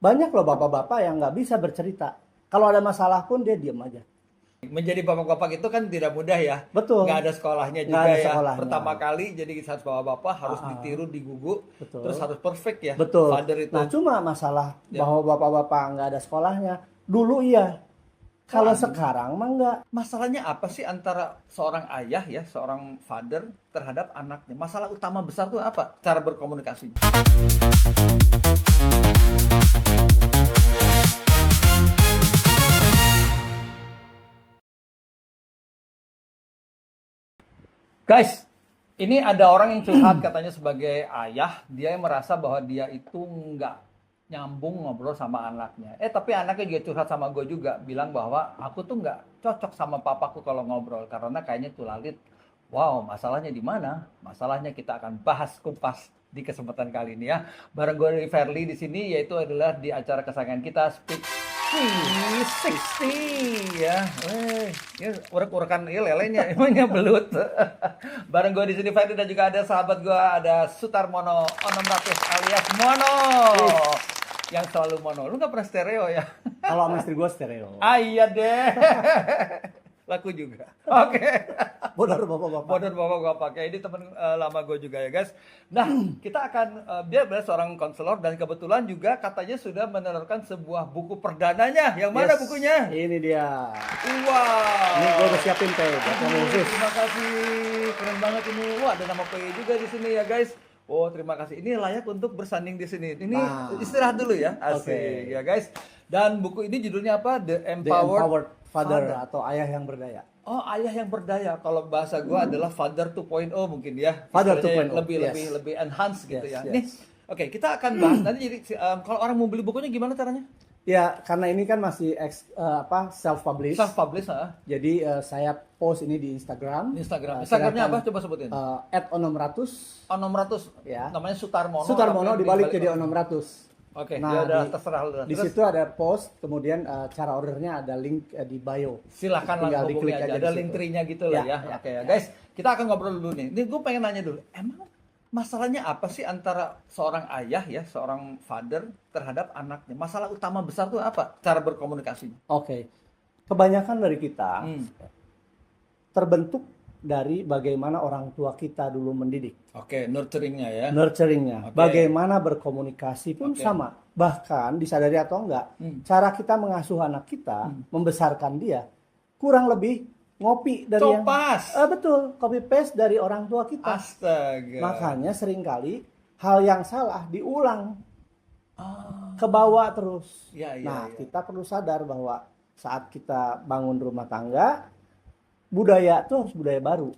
Banyak loh bapak-bapak yang nggak bisa bercerita. Kalau ada masalah pun dia diem aja. Menjadi bapak-bapak itu kan tidak mudah ya. Betul. Nggak ada sekolahnya Nggak juga ada ya. sekolahnya. Pertama kali jadi harus bapak-bapak harus Ah, ah. ditiru, digugu, Betul. terus harus perfect ya. Betul. Father itu. Nah, cuma masalah Ya. bahwa bapak-bapak nggak ada sekolahnya. Dulu iya. Kalau Aduh. sekarang mah nggak. Masalahnya apa sih antara seorang ayah ya, seorang father terhadap anaknya? Masalah utama besar tuh apa? Cara berkomunikasi. Guys, ini ada orang yang curhat katanya sebagai ayah, dia yang merasa bahwa dia itu nggak nyambung ngobrol sama anaknya. Tapi anaknya juga curhat sama gue juga, bilang bahwa aku tuh nggak cocok sama papaku kalau ngobrol karena kayaknya tulalit. Wow, masalahnya di mana? Masalahnya kita akan bahas kupas di kesempatan kali ini ya. Bareng gue Verly di sini, yaitu adalah di acara kesayangan kita Speak 360 ya. Ya urek-urekan lelenya emangnya belut. Bareng gue di sini Ferdi dan juga ada sahabat gue, ada Sutarmono 600 alias Mono. Yang selalu mono. Lu nggak pernah stereo ya? Kalau sama istri gue stereo. Iya deh. Laku juga. Oke. Bodor bapak-bapak. Modern bapak gue pakai. Ini temen lama gue juga ya guys. Nah, kita akan dia adalah seorang konselor dan kebetulan juga katanya sudah menerbitkan sebuah buku perdananya. Yang mana Yes, bukunya? Ini dia. Wow. Ini gue udah siapin teh buat kamu khusus. Terima kasih. Keren banget ini. Wah, ada nama PE juga di sini ya guys. Oh, terima kasih. Ini layak untuk bersanding di sini. Ini istirahat dulu ya. Asik ya guys. Dan buku ini judulnya apa? The The Empowered Empowered Father atau ayah yang berdaya. Oh, ayah yang berdaya. Kalau bahasa gua adalah Father 2.0 mungkin ya. Father Istilahnya 2.0, lebih yes. lebih lebih enhance gitu Yes, ya. yes. Nih, oke, kita akan bahas nanti. Jadi kalau orang mau beli bukunya gimana caranya? Ya, karena ini kan masih self publish. Self publish, Jadi saya post ini di Instagram. Instagram. Instagramnya Instagramnya apa? Coba sebutin. @onom100. Onom 100. Ya. Namanya Sutarmono. Sutarmono tapi dibalik jadi onom100. Oke, Nah, ya udah terserah lu. di situ ada post, kemudian cara ordernya ada link di bio. Silahkan Tinggal langsung diklik hubungi aja. aja Ada di link situ. tree-nya gitu lah ya. Ya, Oke ya, guys. Kita akan ngobrol dulu nih. Ini gue pengen nanya dulu. Emang masalahnya apa sih antara seorang ayah ya, seorang father terhadap anaknya? Masalah utama besar tuh apa? Cara berkomunikasinya. Oke. Kebanyakan dari kita terbentuk dari bagaimana orang tua kita dulu mendidik. Oke, nurturingnya ya. Nurturingnya, Oke. bagaimana berkomunikasi pun Oke. sama. Bahkan disadari atau enggak, cara kita mengasuh anak kita, membesarkan dia, kurang lebih ngopi dari yang Copas. betul, copy paste dari orang tua kita. Astaga. Makanya seringkali hal yang salah diulang Ah, ke bawah terus. ya, ya, Nah, ya. kita perlu sadar bahwa saat kita bangun rumah tangga, budaya itu harus budaya baru.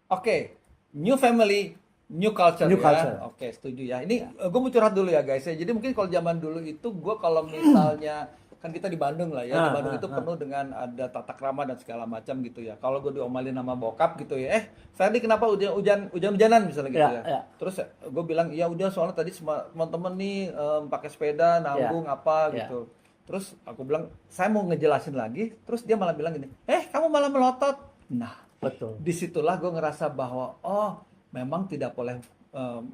Oke, new family, new culture New ya. culture. Oke, setuju ya. Ini gue mau curhat dulu ya guys ya. Jadi mungkin kalau zaman dulu itu gue kalau misalnya kan kita di Bandung lah ya. Di Bandung itu penuh dengan ada tata krama dan segala macam gitu ya. Kalau gue diomelin sama bokap gitu ya. Ferdi kenapa hujan-hujanan misalnya gitu Ya, ya. ya. Terus gue bilang ya udah soalnya tadi teman-teman nih pakai sepeda nabung apa Ya. gitu. Terus aku bilang saya mau ngejelasin lagi. Terus dia malah bilang gini, kamu malah melotot. Nah, Betul. disitulah gue ngerasa bahwa memang tidak boleh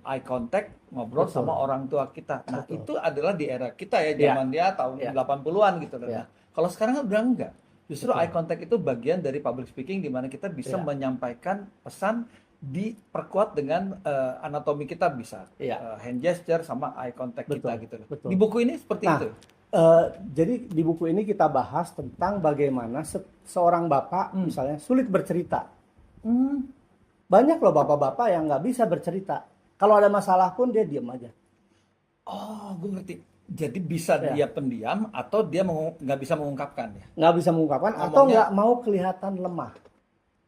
eye contact ngobrol Betul. sama orang tua kita. Nah, Betul. itu adalah di era kita ya, Ya. zaman dia tahun Ya. 80-an gitu. Ya. Nah, kalau sekarang kan udah enggak. Justru Betul. eye contact itu bagian dari public speaking di mana kita bisa Ya. menyampaikan pesan diperkuat dengan anatomi kita bisa. Ya. Hand gesture sama eye contact kita Betul. gitu. Betul. Di buku ini seperti Nah, itu. jadi di buku ini kita bahas tentang bagaimana seorang bapak misalnya sulit bercerita. Banyak loh bapak-bapak yang nggak bisa bercerita. Kalau ada masalah pun dia diam aja. Oh, gue ngerti. Jadi bisa Ya. dia pendiam atau dia nggak bisa mengungkapkan ya. Nggak bisa mengungkapkan atau Ngomongnya- nggak mau kelihatan lemah.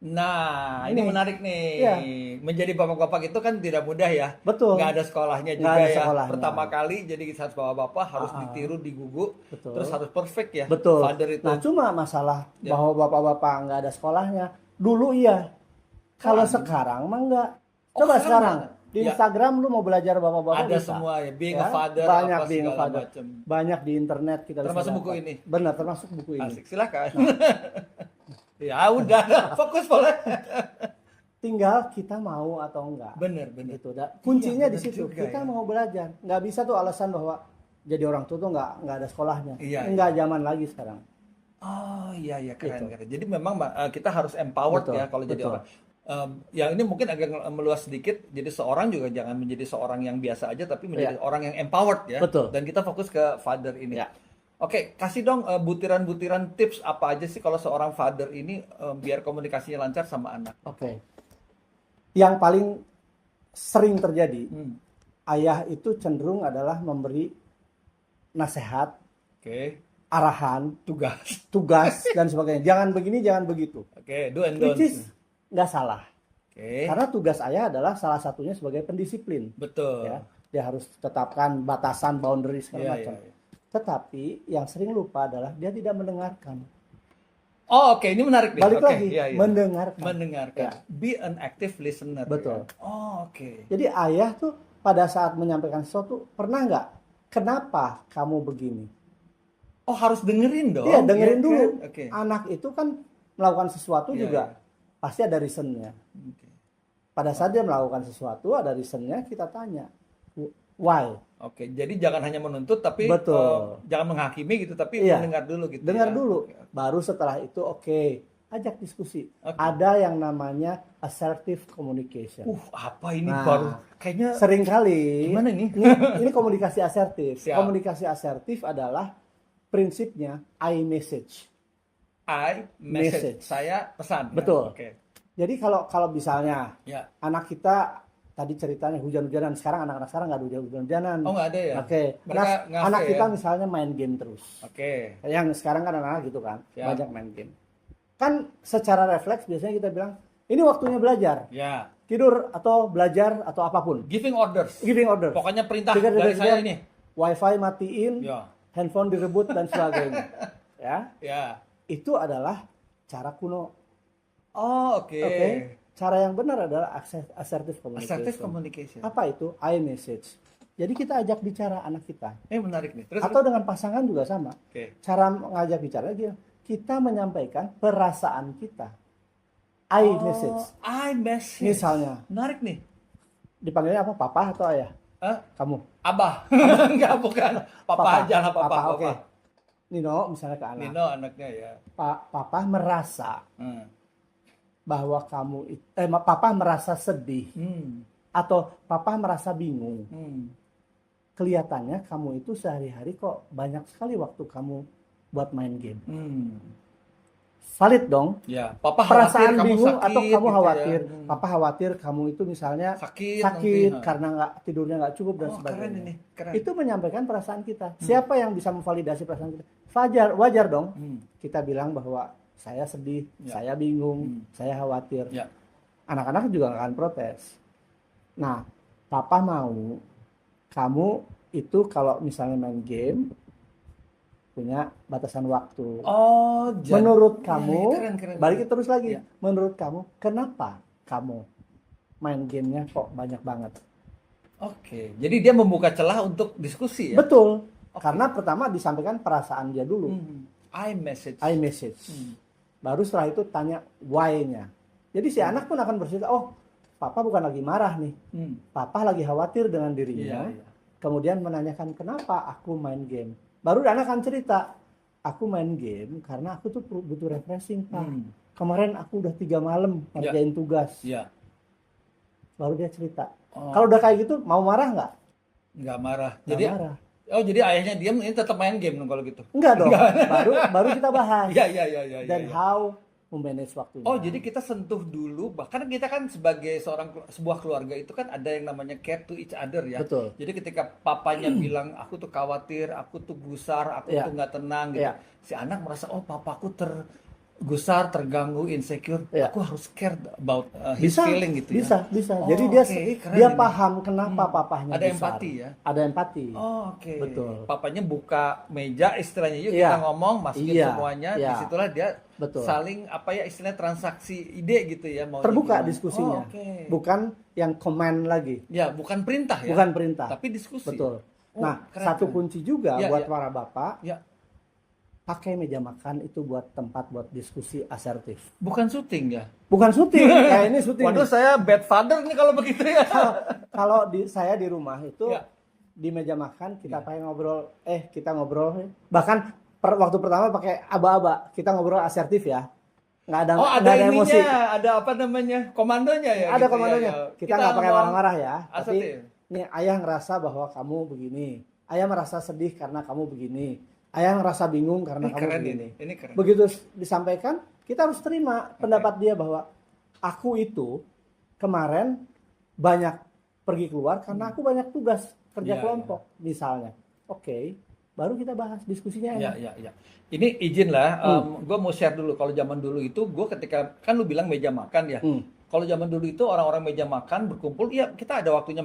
Nah, ini Nih. menarik nih. Iya. Menjadi bapak-bapak itu kan tidak mudah ya. Betul. Nggak ada sekolahnya Nggak juga ada ya. sekolahnya. Pertama kali jadi saat bapak-bapak harus ditiru, digugu, Betul. terus harus perfect ya. Betul. Father itu. Nah, cuma masalah Ya. bahwa bapak-bapak nggak ada sekolahnya. Dulu iya. Kalau Aduh. sekarang mah nggak. Oh, Coba sekarang sekarang nggak? di Ya. Instagram lu mau belajar bapak-bapak Ada bisa. semua ya, being Ya, a father, banyak apa being a segala father. macam. Banyak di internet kita bisa Termasuk dapat. buku ini? Benar, termasuk buku ini. Asik, silakan. Ya udah, fokus boleh. Tinggal kita mau atau enggak. Bener, bener. Gitu. Kuncinya Iya, di bener situ. juga Kita ya. mau belajar. Nggak bisa tuh alasan bahwa jadi orang tua tuh nggak ada sekolahnya. Iya, Nggak zaman lagi sekarang. Oh iya iya keren Gitu. keren. Jadi memang kita harus empowered Betul, ya kalau jadi betul. orang. Ya ini mungkin agak meluas sedikit. Jadi seorang juga jangan menjadi seorang yang biasa aja, tapi menjadi Iya. orang yang empowered ya. Betul. Dan kita fokus ke father ini. Ya. Oke, kasih dong butiran-butiran tips apa aja sih kalau seorang father ini biar komunikasinya lancar sama anak. Oke. Yang paling sering terjadi, Hmm. ayah itu cenderung adalah memberi nasihat, Oke, arahan, tugas. tugas dan sebagainya. Jangan begini, jangan begitu. Oke, do and don'ts. Which is nggak salah. Oke, Karena tugas ayah adalah salah satunya sebagai pendisiplin. betul. Ya, dia harus tetapkan batasan, boundaries Iya, segala macam. iya, iya. Tetapi yang sering lupa adalah dia tidak mendengarkan. Oh, oke, ini menarik nih. Balik Oke, lagi, iya, iya. mendengarkan. Mendengarkan. Ya. Be an active listener. Betul. ya. Oh, oke. Jadi ayah tuh pada saat menyampaikan sesuatu pernah nggak? Kenapa kamu begini? Oh, harus dengerin dong. Iya, dengerin ya dulu. kan? Oke. Anak itu kan melakukan sesuatu Iya, juga iya. pasti ada reasonnya. Oke. Pada saat dia melakukan sesuatu ada reasonnya, kita tanya why. Oke, jadi jangan hanya menuntut tapi Betul. jangan menghakimi gitu, tapi Iya. mendengar dulu gitu. Dengar ya. dulu. Oke, oke. Baru setelah itu oke, ajak diskusi. Oke. Ada yang namanya assertive communication. Apa ini Nah, baru kayaknya Seringkali Gimana ini? ini komunikasi asertif. Siap. Komunikasi asertif adalah prinsipnya I message. I message. Message. Saya pesan. ya? Betul. Oke. Jadi kalau misalnya Ya. anak kita tadi ceritanya hujan-hujanan, sekarang anak-anak sekarang nggak ada hujan-hujanan. Oh, nggak ada ya? Oke. Mereka ngafe Anak kita ya? misalnya main game terus. Oke. Yang sekarang kan anak-anak gitu kan, Ya. banyak main game. Kan secara refleks biasanya kita bilang, ini waktunya belajar, Ya. tidur atau belajar atau apapun. Giving orders. Giving order. Pokoknya perintah Tiga, dari tiga, saya tiga. ini. Wifi matiin, Ya. handphone direbut dan sebagainya. Ya, Ya. itu adalah cara kuno. Oh, oke. Oke. Cara yang benar adalah assertive communication. Assertive communication. Apa itu? I message. Jadi kita ajak bicara anak kita. Menarik nih. Terus Atau dengan pasangan juga sama. oke. Cara mengajak bicara lagi, kita menyampaikan perasaan kita. I message. I message. Misalnya, Menarik nih. dipanggilnya apa? Papa atau ayah? Hah? Kamu. Abah. Enggak, bukan. Papa aja lah, papa. Oke. Nino misalnya ke anak. Nino anaknya ya. Papa merasa Hmm. bahwa papa merasa sedih Hmm. atau papa merasa bingung. Hmm. Kelihatannya kamu itu sehari-hari kok banyak sekali waktu kamu buat main game. Hmm. Valid dong. Ya, papa Perasaan khawatir kamu bingung sakit atau kamu gitu khawatir. ya. Hmm. Papa khawatir kamu itu misalnya Sakit sakit nanti. karena tidurnya nggak cukup dan Oh, keren sebagainya. ini, keren. Itu menyampaikan perasaan kita. Siapa yang bisa memvalidasi perasaan kita? Wajar dong. Hmm. Kita bilang bahwa saya sedih, Ya. saya bingung, saya khawatir. Ya. Anak-anak juga nggak akan protes. Nah, papa mau kamu itu kalau misalnya main game punya batasan waktu. Oh, jadi Menurut kamu, keren. balik terus lagi. Ya. Menurut kamu, kenapa kamu main gamenya kok banyak banget? Oke, jadi dia membuka celah untuk diskusi ya. Betul. Karena pertama disampaikan perasaan dia dulu. Hmm. I message. I message. Hmm. Baru setelah itu tanya why-nya. Jadi si anak pun akan bercerita, oh, papa bukan lagi marah nih. Hmm. Papa lagi khawatir dengan dirinya. Iya. Kemudian menanyakan kenapa aku main game. Baru anak akan cerita, aku main game karena aku tuh butuh refreshing, Pak. Hmm. Kemarin aku udah 3 malam ngerjain tugas. Ya. Baru dia cerita. Oh. Kalau udah kayak gitu, mau marah nggak? Nggak marah. Nggak Jadi marah. jadi ayahnya diam ini tetap main game dong kalau gitu. Enggak dong. Baru kita bahas. Iya. Dan how memanage waktunya. Oh, jadi kita sentuh dulu, bahkan kita kan sebagai sebuah keluarga itu kan ada yang namanya care to each other ya. Betul. Jadi ketika papanya bilang aku tuh khawatir, aku tuh gusar, aku Iya. tuh nggak tenang gitu. Iya. Si anak merasa oh papaku tergusar, terganggu, insecure. Iya. Aku harus care about his Bisa, feeling gitu ya. bisa. Oh, Jadi dia oke, keren dia ini. paham kenapa papahnya Ada besar. empati ya? Ada empati. Oh, oke. Betul. Papanya buka meja istilahnya yuk Iya. kita ngomong, masukin Iya. semuanya, Iya. disitulah dia Betul. saling apa ya istilahnya transaksi ide gitu ya mau Terbuka diskusinya. Oh, oke. Bukan yang command lagi. Ya, bukan perintah ya. Bukan perintah. Tapi diskusi. Betul. Oh, Nah, keren, satu keren. kunci juga Ya, buat ya. para bapak, Ya, pakai meja makan itu buat tempat buat diskusi asertif. bukan syuting ya. Bukan syuting, kayak ini syuting. Waduh, saya bad father nih kalau begitu ya. Kalau saya di rumah itu Ya. di meja makan kita pakai ngobrol, bahkan waktu pertama pakai aba-aba, kita ngobrol asertif ya, nggak ada ininya, emosi, ada apa namanya, komandonya ya? ada gitu, komandonya. ya. Kita nggak pakai marah-marah ya, asertif. tapi nih ayah ngerasa bahwa kamu begini, ayah merasa sedih karena kamu begini, ayah ngerasa bingung karena kamu begini. Ini keren. Begitu disampaikan, kita harus terima pendapat dia bahwa aku itu kemarin banyak pergi keluar karena aku banyak tugas kerja kelompok misalnya. Oke, baru kita bahas diskusinya enak. Ya. Ini izin lah, gue mau share dulu. Kalau zaman dulu itu, gue ketika kan lu bilang meja makan ya. Kalau zaman dulu itu orang-orang meja makan berkumpul, iya kita ada waktunya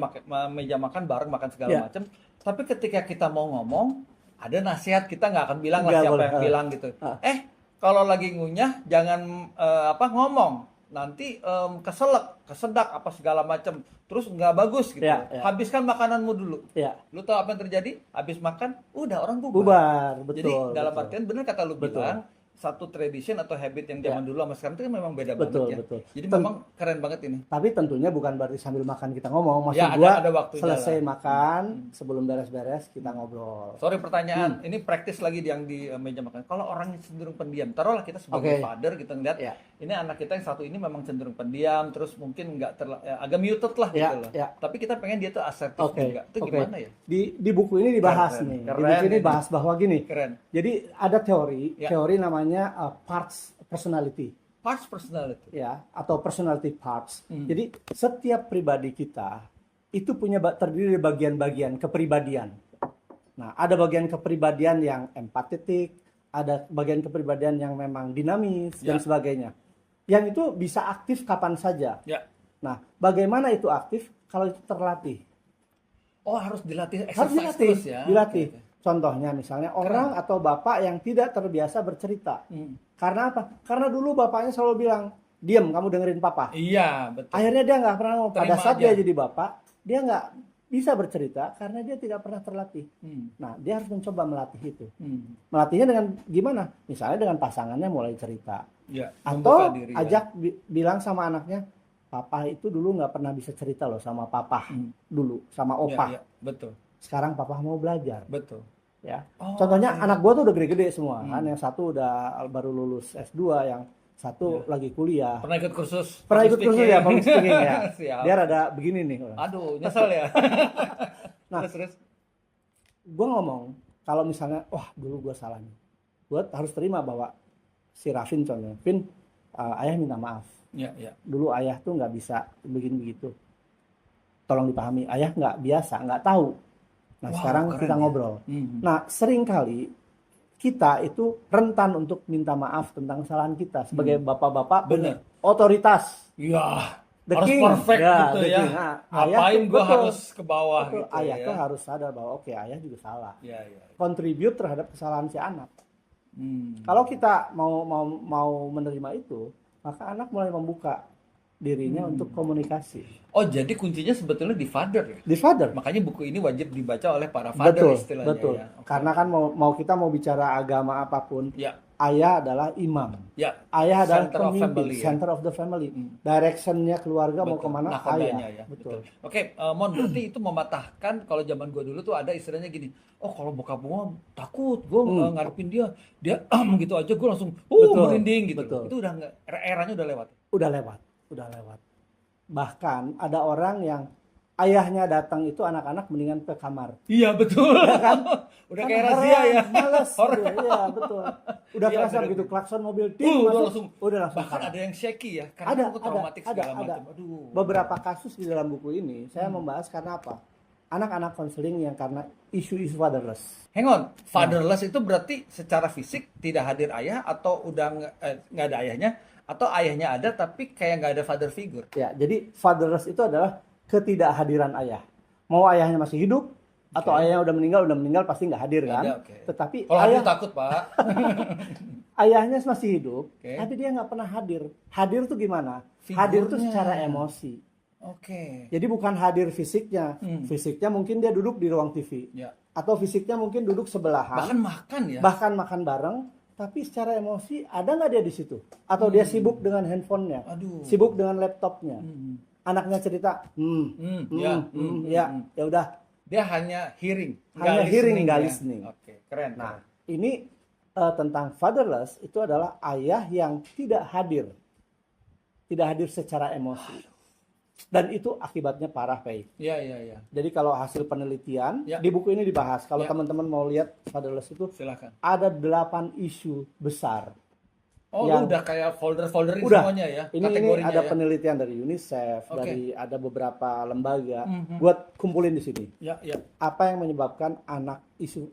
meja makan bareng makan segala macam. Tapi ketika kita mau ngomong, ada nasihat, kita nggak akan bilang lah siapa yang bilang gitu. Kalau lagi ngunyah jangan ngomong. Nanti kesedak apa segala macam, terus nggak bagus gitu. Habiskan makananmu dulu. Lu tahu apa yang terjadi? Habis makan, udah orang bubar. Betul. Jadi dalam artian benar kata lu bilang, satu tradition atau habit yang zaman dulu sama sekarang itu kan memang beda banget ya. Jadi memang keren banget ini. Tapi tentunya bukan berarti sambil makan kita ngomong. Maksud ada waktu selesai makan, sebelum beres-beres kita ngobrol. Sorry pertanyaan, ini praktis lagi yang di meja makan. Kalau orang cenderung pendiam, taruhlah kita sebagai father kita ngeliat, ini anak kita yang satu ini memang cenderung pendiam, terus mungkin nggak agak muted lah gitu loh. Tapi kita pengen dia tuh asertif juga. Itu gimana ya? Di buku ini dibahas nih. Di buku ini bahas bahwa gini. Jadi ada teori namanya parts personality. Parts personality. Ya, atau personality parts. Jadi setiap pribadi kita itu terdiri dari bagian-bagian kepribadian. Nah, ada bagian kepribadian yang empatetik, ada bagian kepribadian yang memang dinamis dan sebagainya. Yang itu bisa aktif kapan saja. Nah, bagaimana itu aktif kalau itu terlatih? Oh, harus dilatih, harus dilatih, terus ya. Dilatih. Contohnya misalnya orang atau bapak yang tidak terbiasa bercerita. Karena apa? Karena dulu bapaknya selalu bilang, diam, kamu dengerin papa. Iya, betul. Akhirnya dia nggak pernah mau. Pada saat dia jadi bapak, dia nggak bisa bercerita karena dia tidak pernah terlatih. Nah, dia harus mencoba melatih itu. Melatihnya dengan gimana? Misalnya dengan pasangannya mulai cerita. Atau ajak bilang sama anaknya, papa itu dulu nggak pernah bisa cerita loh sama papa dulu, sama opa. Betul. Sekarang papa mau belajar. Betul. Ya. Contohnya anak gua tuh udah gede-gede semua kan, yang satu udah baru lulus S2, yang satu lagi kuliah. Pernah ikut kursus ya, public speaking ya. Dia rada begini nih. Aduh, nyesel ya. Nah, terus gua ngomong, kalau misalnya wah dulu gua salah nih. Gua harus terima bahwa si Rafin contohnya, Vin, ayah minta maaf. Dulu ayah tuh nggak bisa begini begitu. Tolong dipahami, ayah nggak biasa, nggak tahu. Nah, sekarang kita ngobrol. Nah, seringkali kita itu rentan untuk minta maaf tentang kesalahan kita sebagai bapak-bapak otoritas. Iya. The harus king. Perfect gitu ya. Nah, ngapain gue harus ke bawah gitu. Ayah tuh harus sadar bahwa ayah juga salah. Iya. Contribute terhadap kesalahan si anak. Kalau kita mau menerima itu, maka anak mulai membuka dirinya untuk komunikasi. Oh, jadi kuncinya sebetulnya di father ya? Di father. Makanya buku ini wajib dibaca oleh para father istilahnya. Betul. Ya. Karena kan kita mau bicara agama apapun, ayah adalah imam. Ayah adalah pemimpin, center of the family. Directionnya keluarga mau kemana, ayah. Betul. Oke, Mon, berarti itu mematahkan kalau zaman gue dulu tuh ada istilahnya gini. Oh, kalau bokap gue takut, gue ngarepin dia gitu aja gue langsung merinding gitu. Itu udah eranya udah lewat. Udah lewat. Bahkan ada orang yang ayahnya datang itu anak-anak mendingan ke kamar. Iya, betul. Ya kan? Udah kayak razia ya. Males. Iya, betul. Udah kerasa begitu klakson mobil udah langsung. Bahkan ada yang shaky ya karena aku traumatik segala macam. Aduh. Beberapa kasus di dalam buku ini saya membahas karena apa? Anak-anak konseling yang karena isu-isu fatherless. Hang on, fatherless itu berarti secara fisik tidak hadir ayah atau udah nggak ada ayahnya? Atau ayahnya ada tapi kayak nggak ada father figure. Ya, jadi fatherless itu adalah ketidakhadiran ayah. Mau ayahnya masih hidup atau ayahnya udah meninggal pasti nggak hadir kan. Tetapi kalau ayah takut pak. Ayahnya masih hidup, tapi dia nggak pernah hadir. Hadir tuh gimana? Figurnya. Hadir tuh secara emosi. Jadi bukan hadir fisiknya. Fisiknya mungkin dia duduk di ruang TV. Atau fisiknya mungkin duduk sebelahan. Bahkan makan ya. Bahkan makan bareng. Tapi secara emosi ada nggak dia di situ? Atau dia sibuk dengan handphonenya, sibuk dengan laptopnya. Anaknya cerita, ya udah, Dia hanya hearing, Hanya hearing, nggak ya. listening. Oke, keren. Nah, ini tentang fatherless itu adalah ayah yang tidak hadir secara emosi. Dan itu akibatnya parah, Pei. Iya, iya, iya. Jadi kalau hasil penelitian Ya. di buku ini dibahas, kalau Ya. teman-teman mau lihat fatherless itu Silakan. ada 8 isu besar. Oh, Yang- lu udah kayak folder-folderin Udah. semuanya ya, Ini kategorinya ada ya. penelitian dari UNICEF, Oke. dari ada beberapa lembaga. Mhm. Buat kumpulin di sini. Ya, ya. Apa yang menyebabkan anak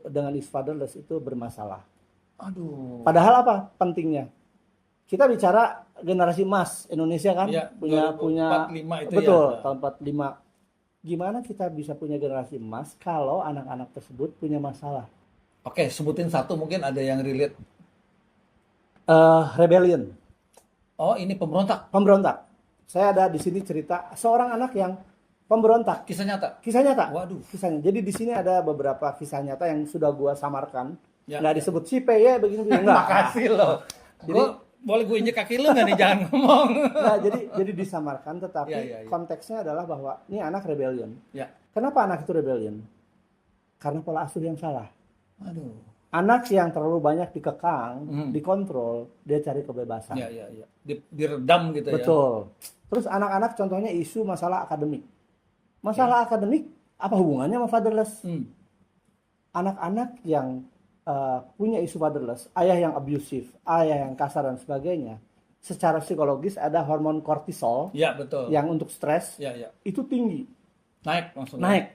dengan isu fatherless itu bermasalah? Aduh. Padahal apa pentingnya? Kita bicara generasi emas Indonesia kan, Ya, punya 2045 itu betul, ya. tahun 45. Gimana kita bisa punya generasi emas kalau anak-anak tersebut punya masalah? Oke, sebutin satu mungkin ada yang relate. Rebellion, Oh, ini pemberontak. pemberontak. Saya ada di sini cerita seorang anak yang pemberontak. Kisah nyata. Kisah nyata. Waduh. Kisahnya. Jadi di sini ada beberapa kisah nyata yang sudah gua samarkan. Ya, Nggak ya. disebut si P ya begini-begini. Nggak. Makasih loh. Gue boleh gue injek kaki lu nggak nih, jangan ngomong. Nah, jadi disamarkan, tetapi Ya, ya, ya. konteksnya adalah bahwa ini anak rebellion. Ya. Kenapa anak itu rebellion? Karena pola asuh yang salah. Aduh. Anak yang terlalu banyak dikekang, Hmm. dikontrol, dia cari kebebasan. Ya, ya, ya. Diredam gitu ya. Betul. Terus anak-anak contohnya isu masalah akademik. Masalah akademik apa hubungannya sama fatherless? Hmm. Anak-anak yang punya isu fatherless, ayah yang abusive, ayah yang kasar dan sebagainya, secara psikologis ada hormon kortisol Ya, betul. yang untuk stres Ya, ya. itu tinggi, Naik maksudnya. naik.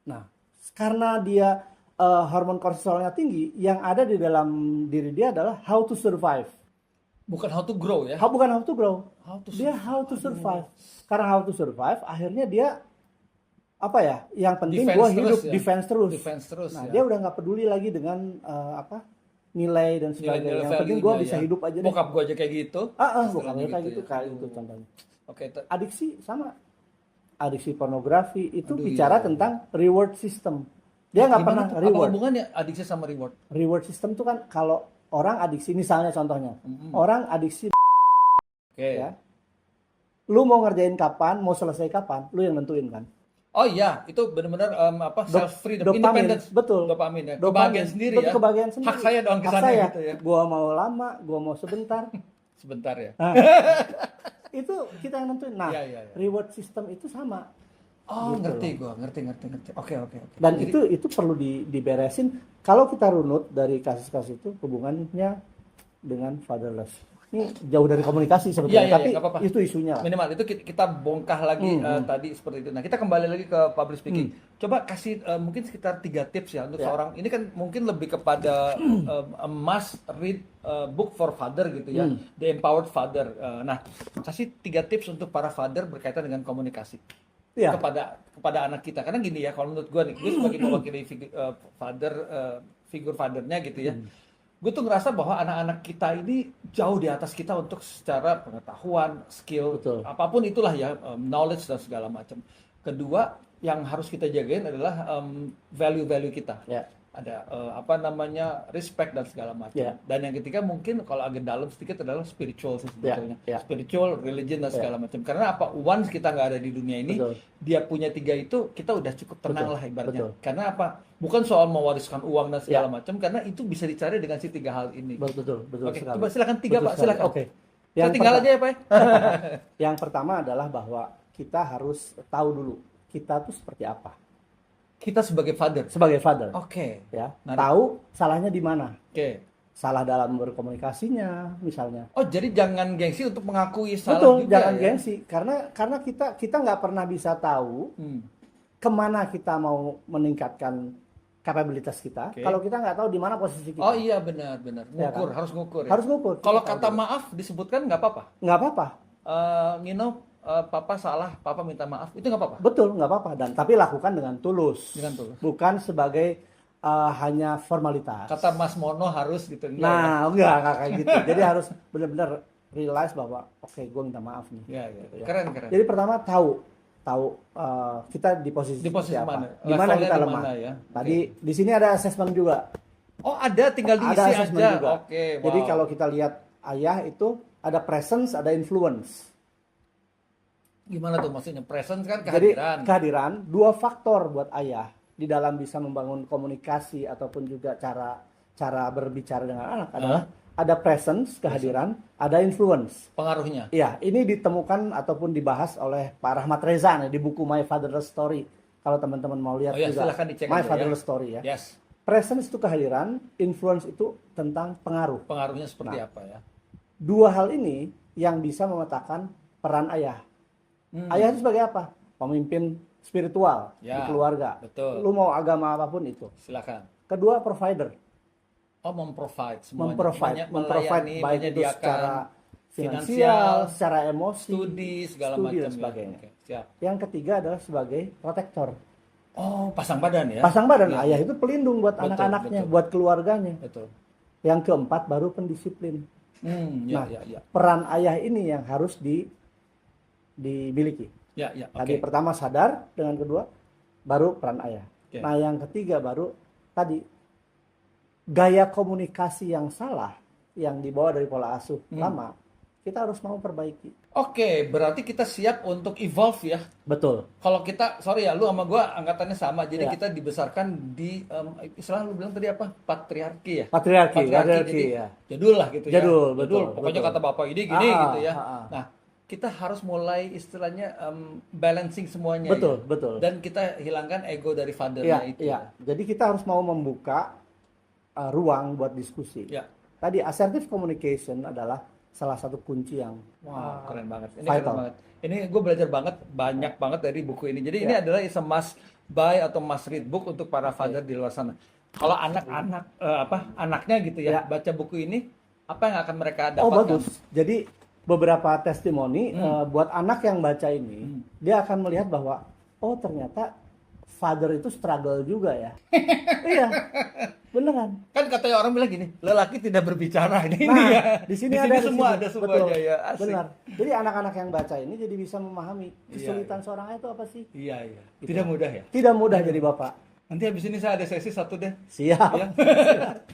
Nah, karena dia hormon kortisolnya tinggi, yang ada di dalam diri dia adalah how to survive. Bukan how to grow ya. Bukan how to grow. How to Dia how to survive. Karena how to survive, akhirnya dia apa ya? Yang penting Defense gue terus hidup ya. defense terus. Defense terus Nah, ya. dia udah nggak peduli lagi dengan nilai dan sebagainya. Yang penting gue value-nya bisa ya. hidup aja deh. Bokap gue aja kayak gitu. Bukan Istilahnya kayak gitu ya. kayak itu contohnya. Oke, Adiksi sama. Adiksi pornografi itu Aduh, bicara iya. tentang reward system. Dia nggak pernah Apa reward. hubungannya adiksi sama reward? Reward system itu kan kalau orang adiksi, misalnya contohnya, Mm-mm. orang adiksi Oke. ya, lu mau ngerjain kapan, mau selesai kapan, lu yang nentuin kan. Oh iya, itu benar-benar self freedom, Dopamin, independence, betul. dopamin ya, Dopamin. kebahagiaan sendiri Betul, ya. kebahagiaan sendiri. Hak saya dong Hak kesannya saya. gitu ya. Gua mau lama, gua mau sebentar. Sebentar ya. Nah, itu kita yang nentuin. Nah, Iya, iya, iya. reward system itu sama. Oh, Gitu ngerti loh. gua, ngerti. Oke. Dan Jadi- itu perlu diberesin. Kalau kita runut dari kasus-kasus itu hubungannya dengan fatherless. Ini jauh dari komunikasi sebetulnya, Iya, tapi nggak apa-apa. itu isunya lah. minimal itu kita bongkah lagi tadi seperti itu. Nah, kita kembali lagi ke public speaking. Coba kasih mungkin sekitar 3 tips ya untuk Ya. seorang ini kan mungkin lebih kepada a must read book for father gitu ya. The Empowered Father. Nah, kasih 3 tips untuk para father berkaitan dengan komunikasi. Iya. kepada anak kita, karena gini ya, kalau menurut gue nih, gue sebagai mewakili figur fathernya gitu ya, gue tuh ngerasa bahwa anak-anak kita ini jauh di atas kita untuk secara pengetahuan, skill, Betul. apapun itulah ya, knowledge dan segala macam. Kedua, yang harus kita jagain adalah value-value kita. Ya. Ada respect dan segala macam. Ya. Dan yang ketiga mungkin kalau agak dalam sedikit adalah spiritual sih sebetulnya. Ya. Spiritual, religion dan segala macam. Karena apa? Once kita nggak ada di dunia ini, Betul. dia punya 3 itu, kita udah cukup tenang Betul. lah ibaratnya. Betul. Karena apa? Bukan soal mewariskan uang dan segala Ya. macam, karena itu bisa dicari dengan si 3 hal ini. Betul Oke, sekali. coba silakan 3 Betul Pak, sekali. silakan. Oke. Saya tinggal aja ya Pak. Yang pertama adalah bahwa kita harus tahu dulu kita tuh seperti apa Kita sebagai father. sebagai father. Oke. Ya, Menarik. tahu salahnya di mana. Oke. Salah dalam berkomunikasinya misalnya. Oh, jadi jangan gengsi untuk mengakui salah Betul, juga jangan ya. gengsi karena kita nggak pernah bisa tahu kemana kita mau meningkatkan kapabilitas kita. Oke. Kalau kita nggak tahu di mana posisi kita. Oh iya, benar. Ya Ngukur, kan? harus ngukur ya. Harus ngukur. Kalau Kita kata tahu dulu. maaf disebutkan nggak apa-apa. Nggak apa-apa. Papa salah, papa minta maaf, itu nggak apa-apa. Betul, nggak apa-apa. Dan tapi lakukan dengan tulus. Dengan tulus. Bukan sebagai hanya formalitas. Kata Mas Mono harus gitu. Enggak, ya? Nah, enggak kayak gitu. Jadi harus benar-benar realize bahwa oke, gue minta maaf nih. Ya. ya. Keren. Jadi pertama tahu kita di posisi Di posisi seperti apa. mana? Di mana Levelnya kita di lemah. mana ya? Tadi di sini ada assessment juga. Oh, ada, tinggal diisi Ada assessment aja. juga. Oke, wow. Jadi kalau kita lihat ayah itu ada presence, ada influence. Gimana tuh maksudnya? Presence kan Jadi kehadiran. kehadiran 2 faktor buat ayah. di dalam bisa membangun komunikasi ataupun juga cara berbicara dengan anak adalah ada presence, kehadiran, ada influence. Pengaruhnya. Ya, ini ditemukan ataupun dibahas oleh Pak Rahmat Reza nih, di buku My Fatherless Story. Kalau teman-teman mau lihat juga, Silakan dicek My aja, Fatherless Story ya. Yes. Presence itu kehadiran, influence itu tentang pengaruh. Pengaruhnya seperti apa ya? Dua hal ini yang bisa memetakan peran ayah. Ayah itu sebagai apa? Pemimpin spiritual di keluarga. Betul. Lu mau agama apapun itu. Silakan. Kedua, provider. Memprovide semuanya. Memprovide baik itu secara finansial, secara emosi, studi segala studi macam dan sebagainya. Ya. Siap. Yang ketiga adalah sebagai protektor. Pasang badan ya. Pasang badan, Ya. ayah itu pelindung buat Betul, anak-anaknya, betul. buat keluarganya. Betul. Yang keempat baru pendisiplin. Ya, Nah, ya. peran ayah ini yang harus dimiliki. Ya, ya. Tadi pertama sadar, dengan kedua baru peran ayah. Oke. Nah, yang ketiga baru tadi gaya komunikasi yang salah yang dibawa dari pola asuh lama, kita harus mau perbaiki. Oke, berarti kita siap untuk evolve ya. Betul. Kalau kita, sorry ya, lu sama gua angkatannya sama, jadi Ya. kita dibesarkan di istilah lu bilang tadi apa? Patriarki ya. Patriarki Jadi ya. jadul lah gitu Jadul, ya. betul, Pokoknya betul. kata bapak ini gini gitu ya. Ah. Nah, kita harus mulai istilahnya balancing semuanya. Betul, ya. betul. Dan kita hilangkan ego dari fathernya itu. Iya. Jadi kita harus mau membuka ruang buat diskusi. Ya. Tadi assertive communication adalah salah satu kunci yang Wah, keren banget. Ini vital. keren banget. Ini gue belajar banyak banget dari buku ini. Jadi ini Ya. adalah is a must buy atau must read book untuk para father di luar sana. Kalau anaknya gitu ya, Ya. baca buku ini, apa yang akan mereka dapatkan? Oh, bagus. Jadi beberapa testimoni buat anak yang baca ini, dia akan melihat bahwa oh ternyata father itu struggle juga ya. Iya. Beneran. Kan katanya orang bilang gini, lelaki tidak berbicara. Ini Nah, ya. di sini ada semua di ada situ. semuanya Betul. ya. Asik. Benar. Jadi anak-anak yang baca ini jadi bisa memahami kesulitan Iya. seorang ayah itu apa sih? Iya, iya. Tidak mudah ya. Tidak mudah jadi bapak. Nanti habis ini saya ada sesi satu deh. Siap. Ya.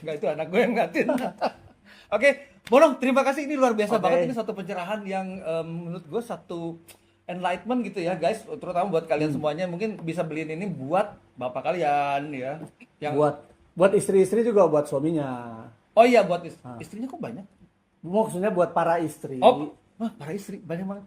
Enggak, itu anak gue yang ngatin. Oke, Bonong, terima kasih, ini luar biasa Oke. banget, ini satu pencerahan yang menurut gue satu enlightenment gitu ya guys, terutama buat kalian semuanya, mungkin bisa beliin ini buat bapak kalian ya. Yang Buat istri-istri juga buat suaminya. Oh iya, buat istrinya kok banyak? Maksudnya buat para istri. Wah, para istri banyak banget.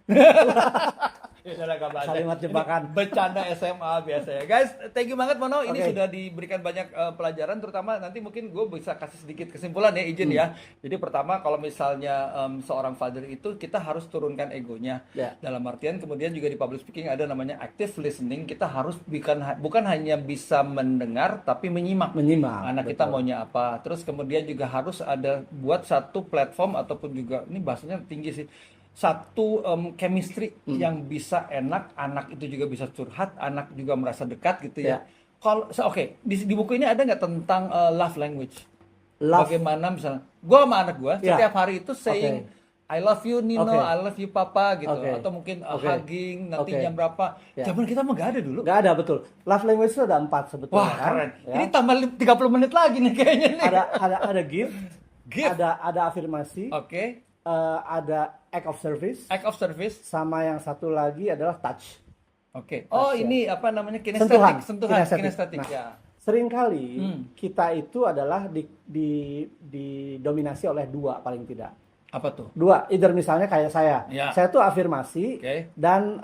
Ya, sudah nggak baca. Kalimat jebakan. Ini bercanda SMA biasa ya. Guys, thank you banget Mono. Ini Oke. sudah diberikan banyak pelajaran, terutama nanti mungkin gue bisa kasih sedikit kesimpulan ya, izin ya. Jadi pertama, kalau misalnya seorang father itu kita harus turunkan egonya. Ya. Dalam artian kemudian juga di public speaking ada namanya active listening. Kita harus bukan hanya bisa mendengar tapi menyimak. Anak kita betul. maunya apa. Terus kemudian juga harus ada buat satu platform ataupun juga ini bahasanya tinggi sih. Satu chemistry yang bisa enak, anak itu juga bisa curhat, anak juga merasa dekat gitu ya. Kalau di buku ini ada nggak tentang love language? Bagaimana misalnya, gue sama anak gue setiap hari itu saying I love you Nino, I love you Papa gitu, atau mungkin hugging nanti jam berapa? Zaman kita mah nggak ada dulu. Nggak ada, betul. Love language itu ada 4 sebetulnya. Wah, keren. Ya. Ini tambah 30 menit lagi nih kayaknya nih. Ada gift, ada afirmasi, ada act of service, sama yang satu lagi adalah touch. Oh, ini apa namanya, kinestetik, sentuhan, kinestetik nah, ya. Seringkali kita itu adalah didominasi oleh 2 paling tidak. Apa tuh? 2, either misalnya kayak saya. Ya. Saya tuh afirmasi dan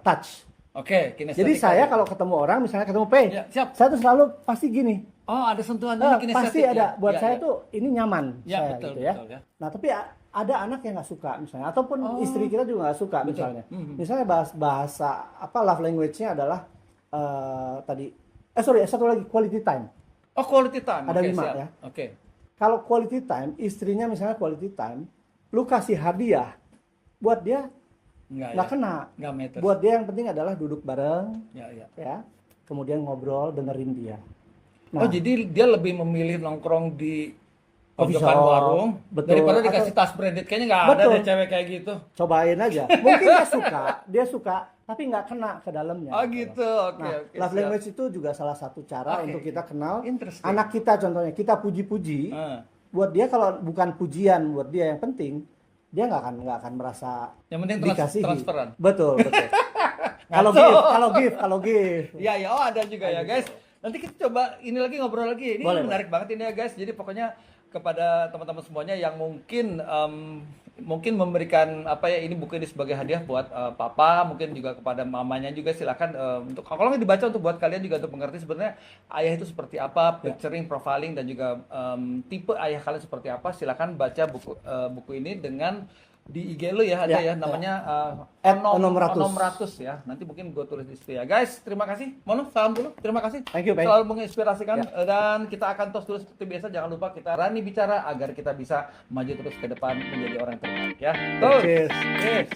touch. Kinestetik. Jadi saya kalau ketemu orang, misalnya ketemu P, Ya, siap. saya tuh selalu pasti gini. Oh, ada sentuhan ini kinestetik. Pasti ada. Buat saya tuh ini nyaman. Ya, saya, betul, gitu ya. betul ya. Nah, tapi ada anak yang nggak suka misalnya, ataupun istri kita juga nggak suka misalnya. Misalnya bahasa apa love language-nya adalah satu lagi quality time. Oh, quality time. Ada 5 siap. ya. Oke. Kalau quality time, istrinya misalnya quality time, lu kasih hadiah, buat dia nggak kena. Nggak matter. Buat dia yang penting adalah duduk bareng, Ya. ya, kemudian ngobrol, dengerin dia. Oh, jadi dia lebih memilih nongkrong di Coffee pojokan shop, warung betul. daripada dikasih tas branded. Kayaknya nggak ada Betul. deh cewek kayak gitu. Cobain aja. Mungkin dia suka, tapi nggak kena ke dalamnya. Oh gitu, oke. Nah, love siap. language itu juga salah satu cara Oke. untuk kita kenal Interesting. anak kita, contohnya kita puji-puji. Buat dia kalau bukan pujian, buat dia yang penting, dia nggak akan merasa Yang penting dikasihi. transferan. Betul. Kalau give. Iya, oh ada juga ya guys. Nanti kita coba ini lagi ngobrol lagi. Ini Boleh, menarik banget ini ya guys. Jadi pokoknya kepada teman-teman semuanya yang mungkin memberikan apa ya, ini buku ini sebagai hadiah buat papa, mungkin juga kepada mamanya juga, silakan untuk kalau nggak dibaca untuk buat kalian juga untuk mengerti sebenarnya ayah itu seperti apa, picturing, profiling dan juga tipe ayah kalian seperti apa. Silakan baca buku ini dengan di IG lu ya ada ya namanya @onom100 ya. Nanti mungkin gue tulis di situ ya. Guys, terima kasih. Mono, salam dulu. Terima kasih. Thank you, Pak. Selalu menginspirasikan dan kita akan tos dulu seperti biasa. Jangan lupa kita berani bicara agar kita bisa maju terus ke depan menjadi orang yang terbaik ya. Terus. Cheers. Yes.